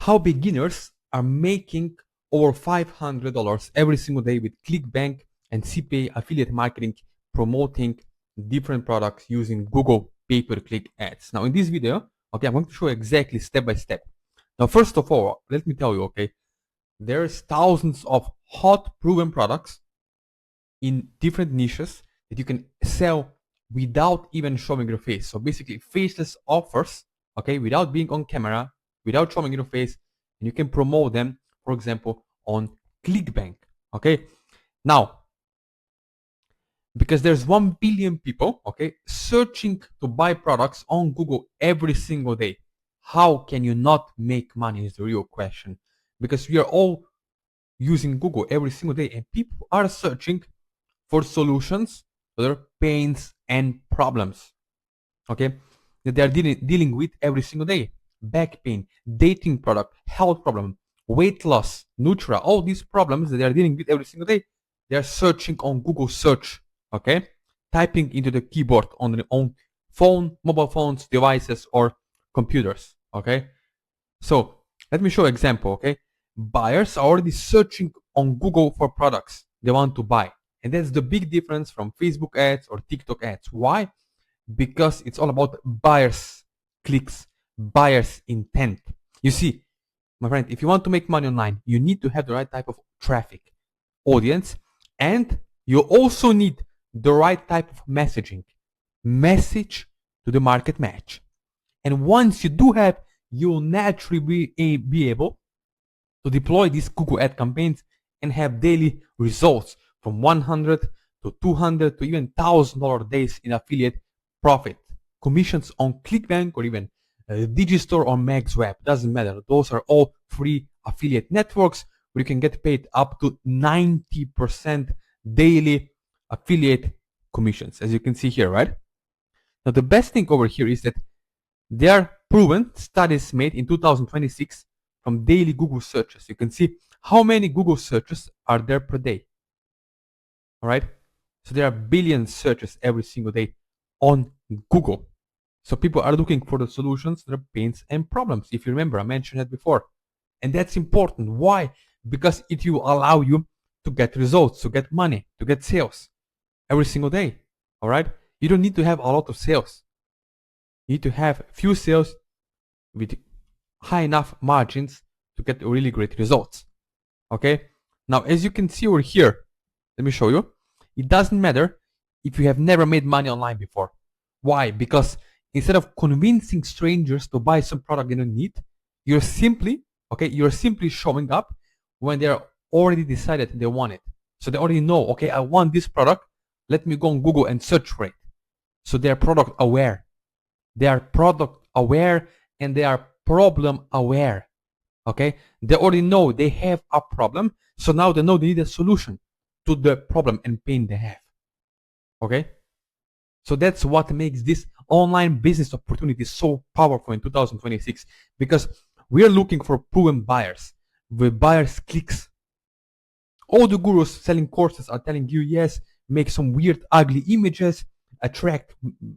how beginners are making over $500 every single day with ClickBank and CPA affiliate marketing, promoting different products using Google pay-per-click ads. Now in this video, okay, I'm going to show you exactly step by step. Now first of all, let me tell you, okay, there's thousands of hot proven products in different niches that you can sell without even showing your face. So basically faceless offers, okay, without being on camera, without showing your face, and you can promote them, for example, on ClickBank, okay? Now, because there's 1 billion people, okay, searching to buy products on Google every single day, how can you not make money is the real question. Because we are all using Google every single day and people are searching for solutions to their pains and problems, okay, that they are dealing with every single day. Back pain, dating product, health problem, weight loss, Nutra, all these problems that they are dealing with every single day, they are searching on Google search, okay, typing into the keyboard on their own phone, mobile phones, devices, or computers, okay. So let me show an example, okay. Buyers are already searching on Google for products they want to buy. And that's the big difference from Facebook ads or TikTok ads. Why? Because it's all about buyers' clicks, buyers' intent. You see, my friend, if you want to make money online, you need to have the right type of traffic, audience, and you also need the right type of messaging. Message to the market match. And once you do have, you'll naturally be able to deploy these Google ad campaigns and have daily results from 100 to 200 to even $1,000 days in affiliate profit. Commissions on ClickBank or even Digistore or MaxWeb, doesn't matter. Those are all free affiliate networks where you can get paid up to 90% daily affiliate commissions, as you can see here, right? Now the best thing over here is that there are proven studies made in 2026 from daily Google searches. You can see how many Google searches are there per day. All right. So there are billions searches every single day on Google. So people are looking for the solutions to their pains and problems. If you remember, I mentioned it before. And that's important. Why? Because it will allow you to get results, to get money, to get sales every single day. All right. You don't need to have a lot of sales. You need to have few sales with high enough margins to get really great results. Okay. Now, as you can see over here, let me show you. It doesn't matter if you have never made money online before. Why? Because instead of convincing strangers to buy some product they don't need, you're simply showing up when they're already decided they want it. So they already know, okay, I want this product. Let me go on Google and search for it. So they're product aware. They are product aware and they are problem aware. Okay, they already know they have a problem, so now they know they need a solution to the problem and pain they have. Okay, so that's what makes this online business opportunity so powerful in 2026, because we are looking for proven buyers with buyers clicks. All the gurus selling courses are telling you, yes, make some weird ugly images, attract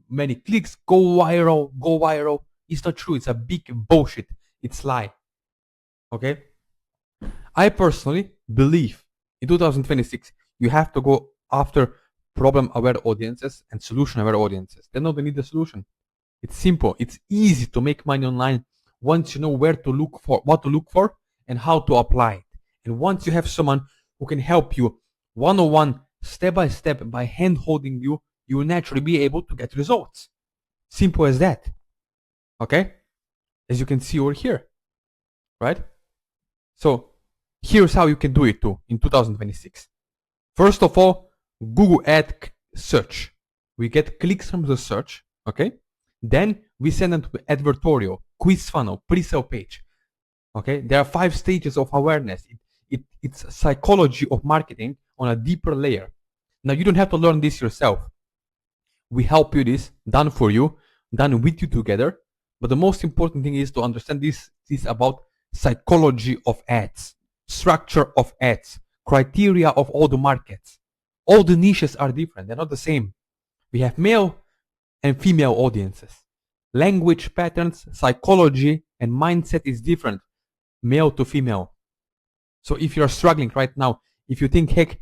many clicks, go viral. It's not true. It's a big bullshit. It's lie. Okay, I personally believe in 2026 you have to go after problem-aware audiences and solution-aware audiences. They know they need a solution. It's simple. It's easy to make money online once you know where to look for, what to look for, and how to apply it. And once you have someone who can help you one-on-one, step-by-step, by hand-holding you, you will naturally be able to get results. Simple as that. Okay? As you can see over here. Right? So here's how you can do it too in 2026. First of all, Google ad search. We get clicks from the search, okay? Then we send them to advertorial, quiz funnel, pre-sale page. Okay, there are 5 stages of awareness. It's psychology of marketing on a deeper layer. Now you don't have to learn this yourself. We help you this, done for you, done with you together. But the most important thing is to understand this is about psychology of ads, structure of ads, criteria of all the markets. All the niches are different. They're not the same. We have male and female audiences. Language patterns, psychology, and mindset is different. male to female. So if you're struggling right now, if you think, heck,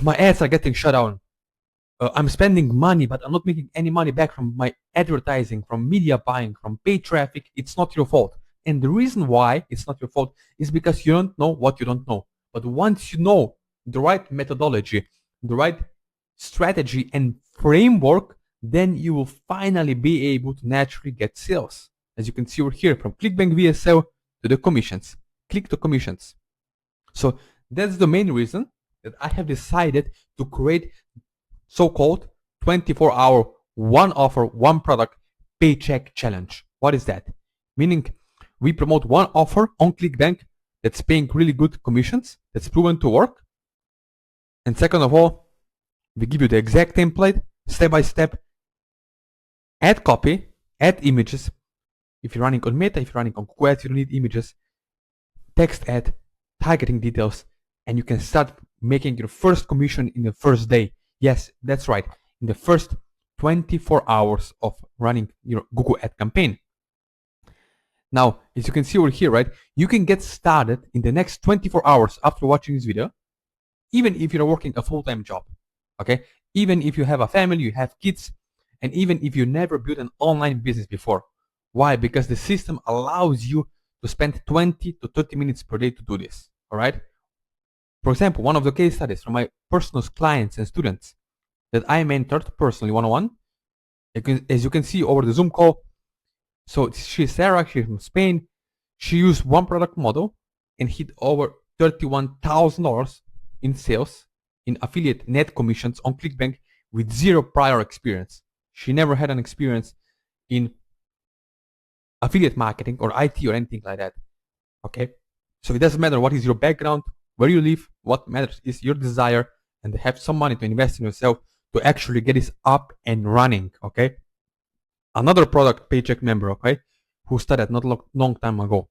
my ads are getting shut down, I'm spending money, but I'm not making any money back from my advertising, from media buying, from paid traffic, it's not your fault. And the reason why it's not your fault is because you don't know what you don't know. But once you know the right methodology, the right strategy and framework, then you will finally be able to naturally get sales. As you can see over here, from ClickBank VSL to the commissions, click to commissions. So that's the main reason that I have decided to create so-called 24-hour one offer, one product paycheck challenge. What is that? Meaning we promote one offer on ClickBank that's paying really good commissions, that's proven to work. And second of all, we give you the exact template, step by step, add copy, add images. If you're running on Meta, if you're running on Google Ads, you don't need images, text ad, targeting details, and you can start making your first commission in the first day. Yes, that's right, in the first 24 hours of running your Google Ad campaign. Now, as you can see over here, right, you can get started in the next 24 hours after watching this video, even if you're working a full-time job, okay? Even if you have a family, you have kids, and even if you never built an online business before. Why? Because the system allows you to spend 20 to 30 minutes per day to do this, all right? For example, one of the case studies from my personal clients and students that I mentored personally one-on-one, as you can see over the Zoom call. So she's Sarah, she's from Spain. She used one product model and hit over $31,000 in sales, in affiliate net commissions on ClickBank with zero prior experience. She never had an experience in affiliate marketing or IT or anything like that. Okay, so it doesn't matter what is your background, where you live. What matters is your desire and have some money to invest in yourself to actually get this up and running. Okay, another product paycheck member, okay, who started not long time ago.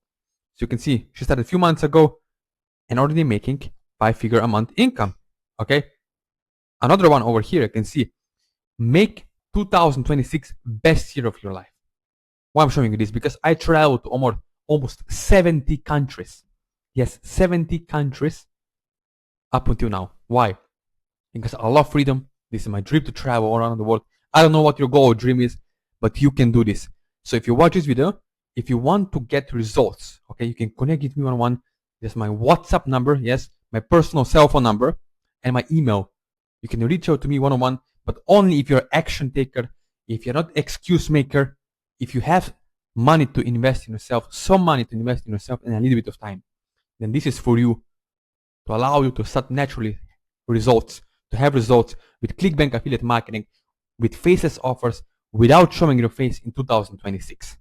So you can see she started a few months ago and already making 5-figure a month income. Okay, another one over here, you can see make 2026 best year of your life. Why I'm showing you this? Because I traveled to almost 70 countries. Yes, 70 countries up until now. Why? Because I love freedom. This is my dream to travel around the world. I don't know what your goal or dream is, but you can do this. So if you watch this video, if you want to get results, okay, you can connect with me one-on-one. There's my WhatsApp number, yes, my personal cell phone number, and my email. You can reach out to me one-on-one, but only if you're an action taker, if you're not excuse maker, if you have money to invest in yourself, some money to invest in yourself, and a little bit of time, then this is for you, to allow you to start naturally results, to have results with ClickBank affiliate marketing, with faceless offers, without showing your face in 2026.